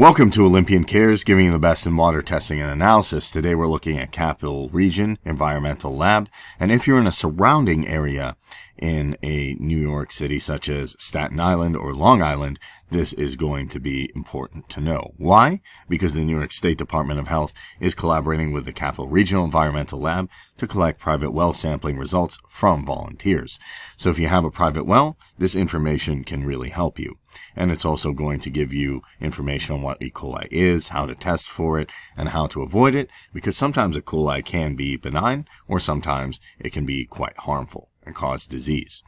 Welcome to Olympian Cares, giving you the best in water testing and analysis. Today we're looking at Capital Region Environmental Lab, and if you're in a surrounding area in a New York City such as Staten Island or Long Island, this is going to be important to know. Why? Because the New York State Department of Health is collaborating with the Capital Regional Environmental Lab to collect private well sampling results from volunteers. So if you have a private well, this information can really help you. And it's also going to give you information on what E. coli is, how to test for it, and how to avoid it, because sometimes E. coli can be benign, or sometimes it can be quite harmful and cause disease.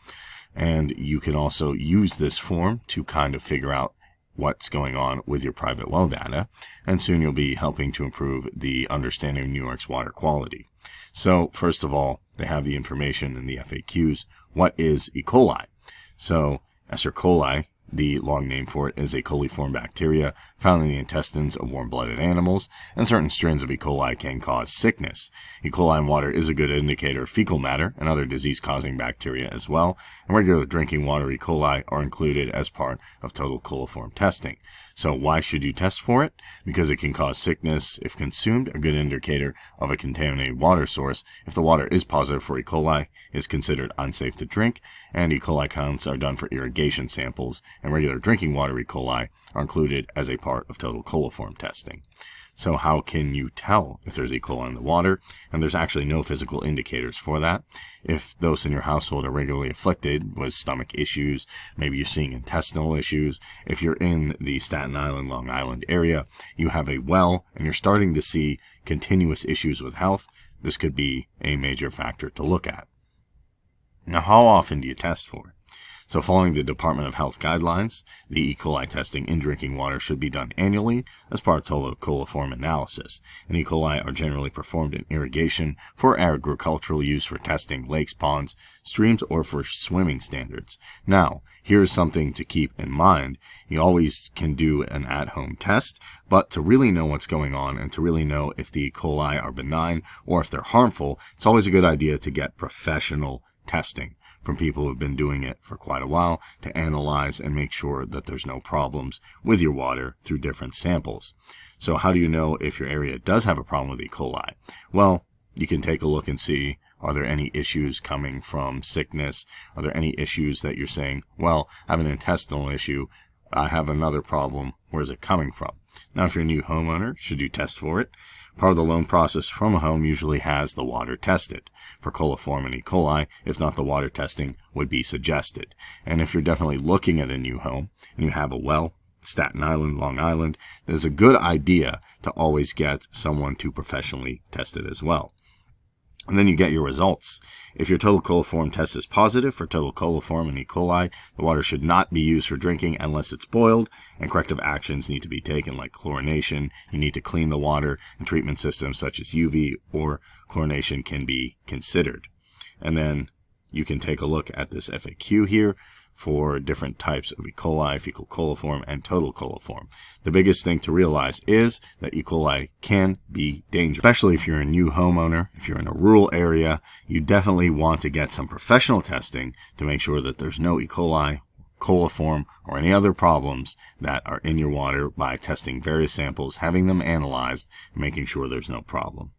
And you can also use this form to kind of figure out what's going on with your private well data, and soon you'll be helping to improve the understanding of New York's water quality. So first of all, they have the information in the FAQs. What is E. coli? So Escherichia coli, the long name for it, is a coliform bacteria found in the intestines of warm-blooded animals, and certain strains of E. coli can cause sickness. E. coli in water is a good indicator of fecal matter and other disease-causing bacteria as well, and regular drinking water E. coli are included as part of total coliform testing. So why should you test for it? Because it can cause sickness if consumed, a good indicator of a contaminated water source. If the water is positive for E. coli, it is considered unsafe to drink, and E. coli counts are done for irrigation samples, and regular drinking water E. coli are included as a part of total coliform testing. So how can you tell if there's E. coli in the water? And there's actually no physical indicators for that. If those in your household are regularly afflicted with stomach issues, maybe you're seeing intestinal issues, if you're in the Staten Island, Long Island area, you have a well, and you're starting to see continuous issues with health, this could be a major factor to look at. Now, how often do you test for it? So following the Department of Health guidelines, the E. coli testing in drinking water should be done annually as part of total coliform analysis. And E. coli are generally performed in irrigation for agricultural use for testing lakes, ponds, streams, or for swimming standards. Now, here's something to keep in mind. You always can do an at-home test, but to really know what's going on and to really know if the E. coli are benign or if they're harmful, it's always a good idea to get professional testing from people who have been doing it for quite a while to analyze and make sure that there's no problems with your water through different samples. So how do you know if your area does have a problem with E. coli? Well, you can take a look and see, are there any issues coming from sickness? Are there any issues that you're saying, well, I have an intestinal issue, I have another problem, where's it coming from? Now, if you're a new homeowner, should you test for it? Part of the loan process from a home usually has the water tested for coliform and E. coli. If not, the water testing would be suggested. And if you're definitely looking at a new home and you have a well, Staten Island, Long Island, there's a good idea to always get someone to professionally test it as well. And then you get your results. If your total coliform test is positive for total coliform and E. coli, the water should not be used for drinking unless it's boiled, and corrective actions need to be taken like chlorination. You need to clean the water, and treatment systems such as UV or chlorination can be considered. And then you can take a look at this FAQ here for different types of E. coli, fecal coliform, and total coliform. The biggest thing to realize is that E. coli can be dangerous, especially if you're a new homeowner, if you're in a rural area. You definitely want to get some professional testing to make sure that there's no E. coli, coliform, or any other problems that are in your water by testing various samples, having them analyzed, and making sure there's no problem.